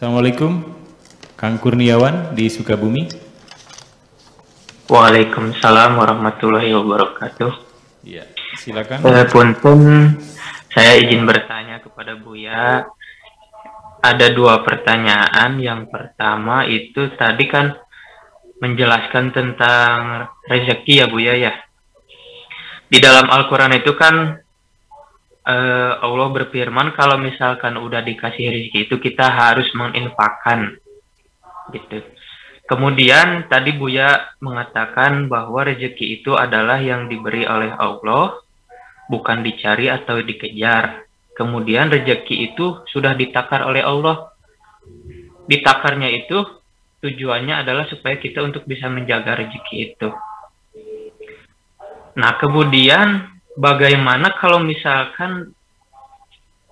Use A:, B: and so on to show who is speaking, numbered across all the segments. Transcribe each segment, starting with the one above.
A: Assalamualaikum, Kang Kurniawan di Sukabumi.
B: Waalaikumsalam warahmatullahi wabarakatuh.
A: Ya, silakan.
B: Punten, saya izin bertanya kepada Buya. Ada dua pertanyaan. Yang pertama itu tadi kan menjelaskan tentang rezeki ya Buya ya. Di dalam Al-Quran itu kan Allah berfirman kalau misalkan udah dikasih rezeki itu kita harus menginfakkan gitu. Kemudian tadi Buya mengatakan bahwa rezeki itu adalah yang diberi oleh Allah, bukan dicari atau dikejar. Kemudian rezeki itu sudah ditakar oleh Allah. Ditakarnya itu tujuannya adalah supaya kita untuk bisa menjaga rezeki itu. Nah, kemudian bagaimana kalau misalkan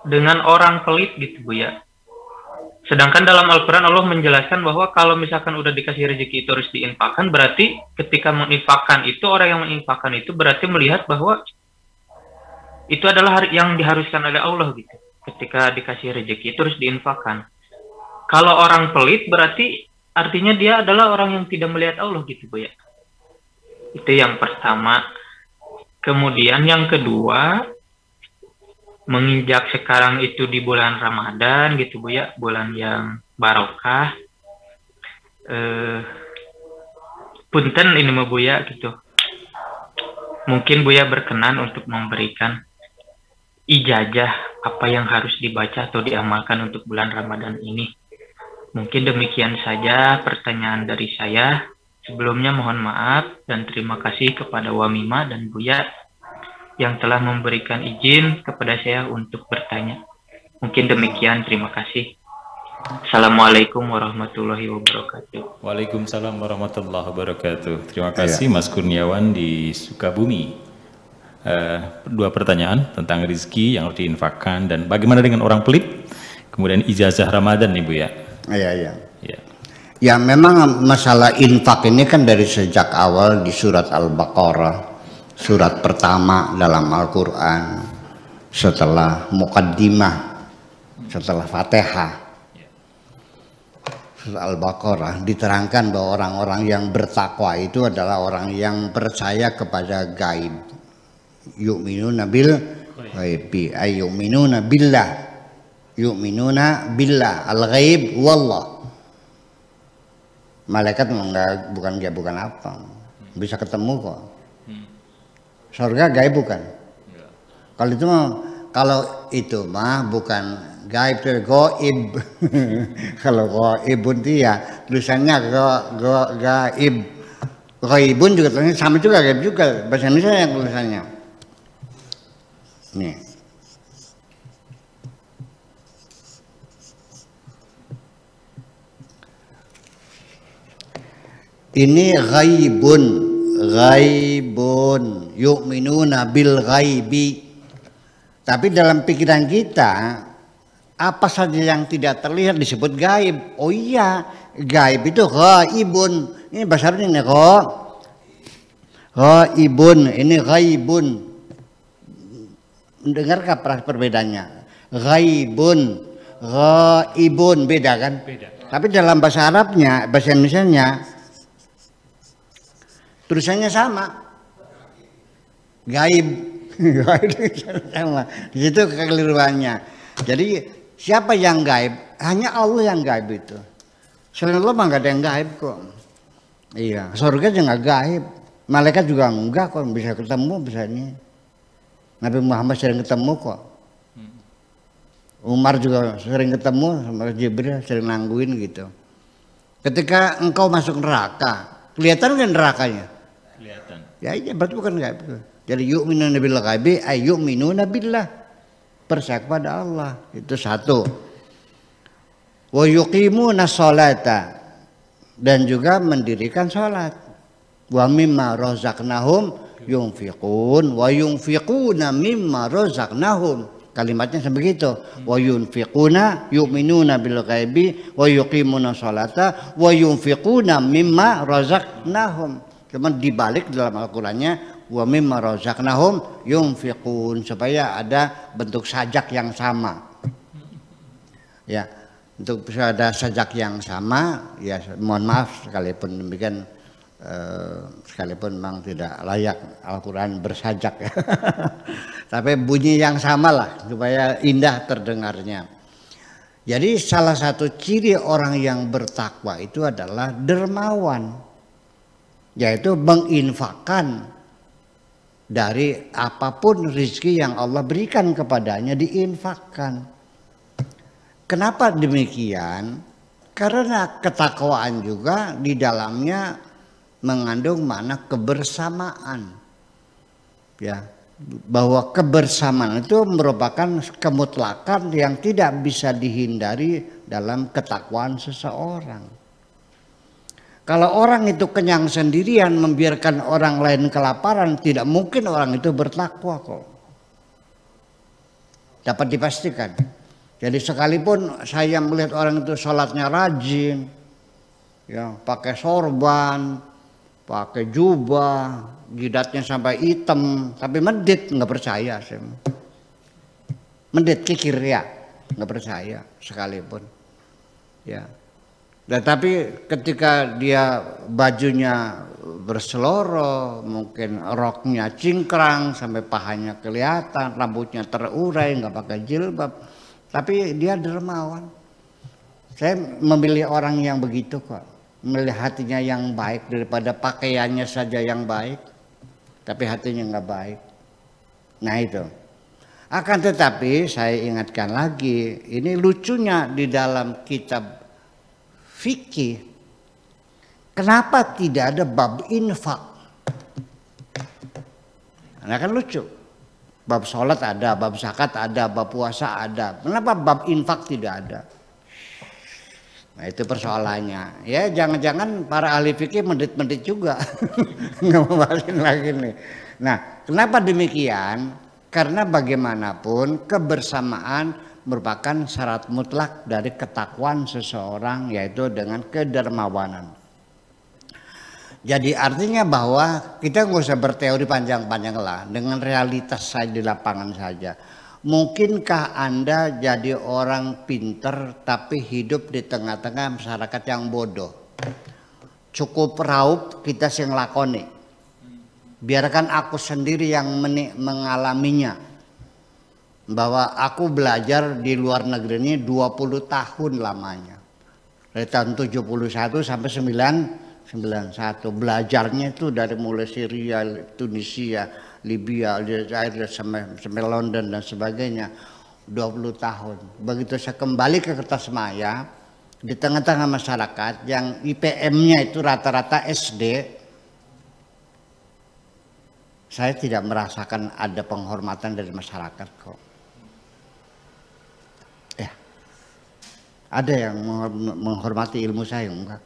B: dengan orang pelit gitu Buya? Sedangkan dalam Al-Quran Allah menjelaskan bahwa kalau misalkan udah dikasih rezeki itu harus diinfakkan, berarti ketika menginfakkan itu, orang yang menginfakkan itu berarti melihat bahwa itu adalah yang diharuskan oleh Allah gitu. Ketika dikasih rezeki itu harus diinfakkan. Kalau orang pelit berarti artinya dia adalah orang yang tidak melihat Allah gitu Buya. Itu yang pertama. Kemudian yang kedua, menginjak sekarang itu di bulan Ramadan gitu Buya, bulan yang barokah. Punten ini mah Buya gitu. Mungkin Buya berkenan untuk memberikan ijazah apa yang harus dibaca atau diamalkan untuk bulan Ramadan ini. Mungkin demikian saja pertanyaan dari saya. Sebelumnya mohon maaf dan terima kasih kepada Wamima dan Buya yang telah memberikan izin kepada saya untuk bertanya. Mungkin demikian, terima kasih. Assalamualaikum warahmatullahi wabarakatuh.
A: Waalaikumsalam warahmatullahi wabarakatuh. Terima kasih Mas Kurniawan di Sukabumi. Dua pertanyaan tentang rezeki yang harus diinfakkan dan bagaimana dengan orang pelit. Kemudian ijazah Ramadan nih Bu ya.
C: Iya. Ya memang masalah infak ini kan dari sejak awal di surat Al-Baqarah, surat pertama dalam Al-Quran setelah Muqaddimah, setelah Fatihah. Surat Al-Baqarah diterangkan bahwa orang-orang yang bertakwa itu adalah orang yang percaya kepada gaib. Yu'minuna bil ghaibi, yu'minuna billah. Yu'minuna billah, al-ghaib wallah. Malaikat bukan apa, bisa ketemu kok. Surga gaib bukan? Kalau itu mah bukan gaib, itu goib. Kalau goibun itu ya tulisannya gaib. Goibun juga tulisannya sama juga, gaib juga. Bahasa Indonesia yang tulisannya. Nih. Ini ghaibun yu'minuna bil ghaibi. Tapi dalam pikiran kita apa saja yang tidak terlihat disebut gaib. Oh iya, gaib itu ghaibun. Ini bahasa Arabnya ini ghaibun, ini ghaibun. Dengarkah perbedaannya? Ghaibun, ghaibun beda kan? Beda. Tapi dalam bahasa Arabnya, bahasa Indonesianya tulisannya sama, gaib, sama. Di situ kekeliruannya. Jadi siapa yang gaib? Hanya Allah yang gaib itu. Selain Allah mah nggak ada yang gaib kok. Iya, surga juga nggak gaib, malaikat juga enggak kok, bisa ketemu misalnya. Nabi Muhammad sering ketemu kok. Umar juga sering ketemu sama Jibril, sering nangguin gitu. Ketika engkau masuk neraka, kelihatan kan nerakanya? Kelihatan. Ya iya, berarti bukan gaib. Jadi yu'minuna bil ghaibi ay yu'minuna billah. Percaya kepada Allah. Itu satu. Wa yuqimuna sholata, dan juga mendirikan salat. Wa mimma razaqnahum yunfiqun wa yunfiquna mimma razaqnahum. Kalimatnya sebegitu. Wa yunfiquna yu'minuna bil ghaibi wa yuqimuna sholata wa yunfiquna mimma razaqnahum. Cuman dibalik dalam Al-Qur'annya wa mimma razaqnahum yunfiqun, supaya ada bentuk sajak yang sama. Ya. untuk ada sajak yang sama, ya mohon maaf sekalipun demikian, sekalipun memang tidak layak Al-Quran bersajak ya. Tapi bunyi yang sama lah supaya indah terdengarnya. Jadi salah satu ciri orang yang bertakwa itu adalah dermawan, yaitu menginfakkan dari apapun rezeki yang Allah berikan kepadanya diinfakkan. Kenapa demikian? Karena ketakwaan juga di dalamnya mengandung makna kebersamaan. Ya, bahwa kebersamaan itu merupakan kemutlakan yang tidak bisa dihindari dalam ketakwaan seseorang. Kalau orang itu kenyang sendirian membiarkan orang lain kelaparan, tidak mungkin orang itu bertakwa kok. Dapat dipastikan. Jadi sekalipun saya melihat orang itu sholatnya rajin, ya pakai sorban, pakai jubah, jidatnya sampai hitam, tapi medit nggak percaya saya. Medit kikir ya, nggak percaya sekalipun. Ya. Tetapi ketika dia bajunya berseloro, mungkin roknya cingkrang sampai pahanya kelihatan, rambutnya terurai, nggak pakai jilbab. Tapi dia dermawan. Saya memilih orang yang begitu kok. Memilih hatinya yang baik daripada pakaiannya saja yang baik. Tapi hatinya nggak baik. Nah itu. Akan tetapi saya ingatkan lagi. Ini lucunya di dalam kitab fikih. Kenapa tidak ada bab infak? Nah kan lucu. Bab sholat ada, bab zakat ada, bab puasa ada. Kenapa bab infak tidak ada? Nah itu persoalannya. Ya jangan-jangan para ahli fikih mendit-mendit juga. Nggak mau balikin lagi nih. Nah kenapa demikian? Karena bagaimanapun kebersamaan merupakan syarat mutlak dari ketakwaan seseorang, yaitu dengan kedermawanan. Jadi artinya bahwa kita nggak usah berteori panjang-panjang lah, dengan realitas saya di lapangan saja. Mungkinkah Anda jadi orang pinter tapi hidup di tengah-tengah masyarakat yang bodoh? Cukup raup kita sing lakoni. Biarkan aku sendiri yang mengalaminya. Bahwa aku belajar di luar negeri ini 20 tahun lamanya. Dari tahun 71 sampai 91 belajarnya itu dari mulai Syria, Tunisia, Libya, Aljazair sampai London dan sebagainya 20 tahun. Begitu saya kembali ke Kertasmaya di tengah-tengah masyarakat yang IPM-nya itu rata-rata SD, saya tidak merasakan ada penghormatan dari masyarakat kok. Ya, ada yang menghormati ilmu saya enggak?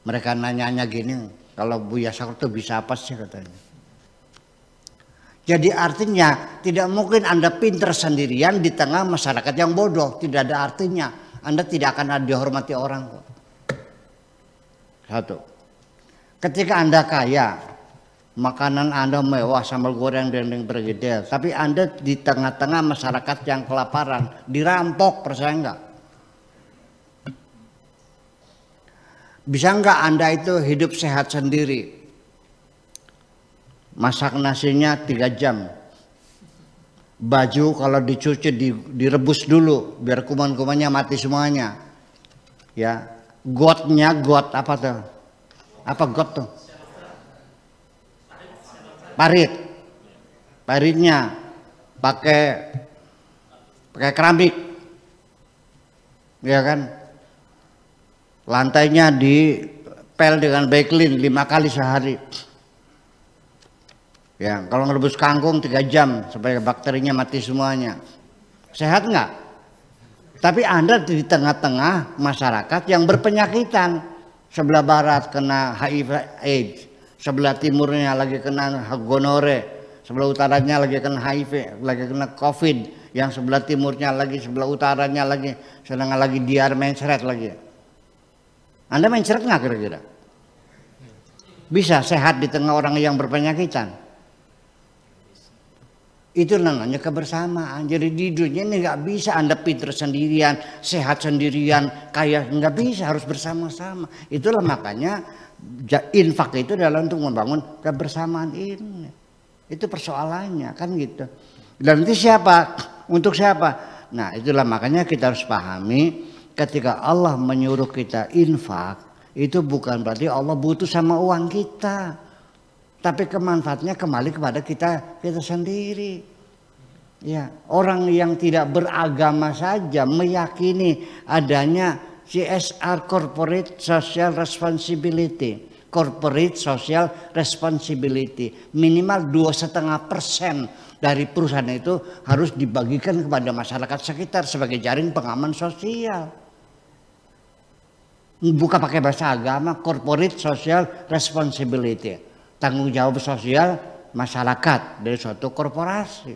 C: Mereka nanya-nanya gini, kalau Buya Sakur itu bisa apa sih katanya. Jadi artinya tidak mungkin Anda pinter sendirian di tengah masyarakat yang bodoh. Tidak ada artinya. Anda tidak akan dihormati orang kok. Satu. Ketika Anda kaya, makanan Anda mewah, sambal goreng, dendeng bergedel. Tapi Anda di tengah-tengah masyarakat yang kelaparan, dirampok, percaya enggak? Bisa enggak Anda itu hidup sehat sendiri? Masak nasinya 3 jam. Baju kalau dicuci direbus dulu biar kuman-kumannya mati semuanya. Ya, gotnya got apa tuh? Apa got tuh? Parit. Paritnya pakai keramik. Ya kan? Lantainya dipel dengan bakelin 5 kali sehari. Ya, kalau ngerebus kangkung 3 jam supaya bakterinya mati semuanya. Sehat nggak? Tapi Anda di tengah-tengah masyarakat yang berpenyakitan. Sebelah barat kena HIV AIDS, sebelah timurnya lagi kena gonore, sebelah utaranya lagi kena HIV, lagi kena COVID, yang sebelah timurnya lagi, sebelah utaranya lagi, sedangkan lagi diare mencret lagi. Anda mencret nggak kira-kira? Bisa sehat di tengah orang yang berpenyakitan? Itu namanya kebersamaan. Jadi di dunia ini nggak bisa Anda pinter sendirian, sehat sendirian, kaya, nggak bisa, harus bersama-sama. Itulah makanya infak itu adalah untuk membangun kebersamaan ini. Itu persoalannya kan gitu. Dan nanti siapa? Untuk siapa? Nah itulah makanya kita harus pahami ketika Allah menyuruh kita infak, itu bukan berarti Allah butuh sama uang kita. Tapi kemanfaatnya kembali kepada kita sendiri. Ya, orang yang tidak beragama saja meyakini adanya CSR, Corporate Social Responsibility. Corporate Social Responsibility. Minimal 2,5% dari perusahaan itu harus dibagikan kepada masyarakat sekitar sebagai jaring pengaman sosial. Bukan pakai bahasa agama, Corporate Social Responsibility. Tanggung jawab sosial masyarakat dari suatu korporasi.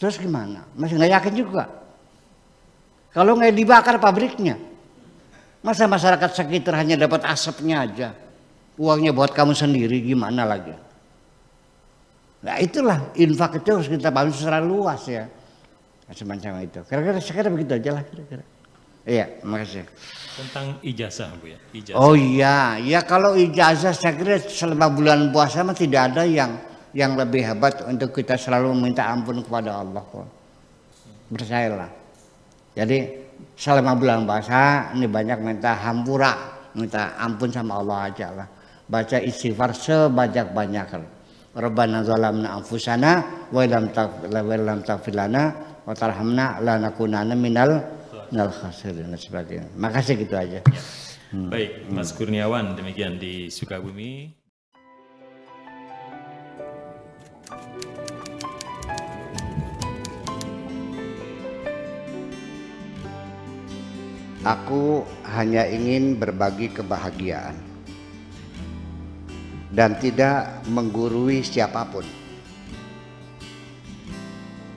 C: Terus gimana? Masih nggak yakin juga? Kalau nggak dibakar pabriknya, masa masyarakat sekitar hanya dapat asapnya aja, uangnya buat kamu sendiri gimana lagi? Nah itulah infak itu harus kita pahami secara luas ya, semacam itu. Kira-kira begitu aja lah kira-kira. Iya, makasih.
A: Tentang ijazah Bu ya. Ijazah.
C: Oh iya, ya kalau ijazah saya kira selama bulan puasa mah tidak ada yang lebih hebat untuk kita selalu meminta ampun kepada Allah kok. Percayalah. Jadi selama bulan puasa ini banyak minta hampura, minta ampun sama Allah aja lah. Baca istighfar sebanyak-banyaknya. Rabbana zalamna anfusana wa lam taghfir lana wa tarhamna lanakunanna minal khasirin dan sebagainya. Makasih gitu aja.
A: Ya. Baik, Mas Kurniawan demikian di Sukabumi.
C: Aku hanya ingin berbagi kebahagiaan dan tidak menggurui siapapun.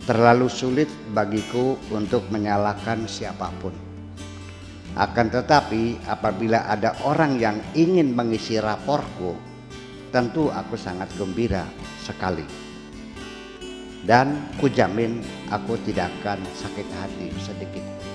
C: Terlalu sulit bagiku untuk menyalahkan siapapun. Akan tetapi apabila ada orang yang ingin mengisi raporku, tentu aku sangat gembira sekali. Dan kujamin aku tidak akan sakit hati sedikit.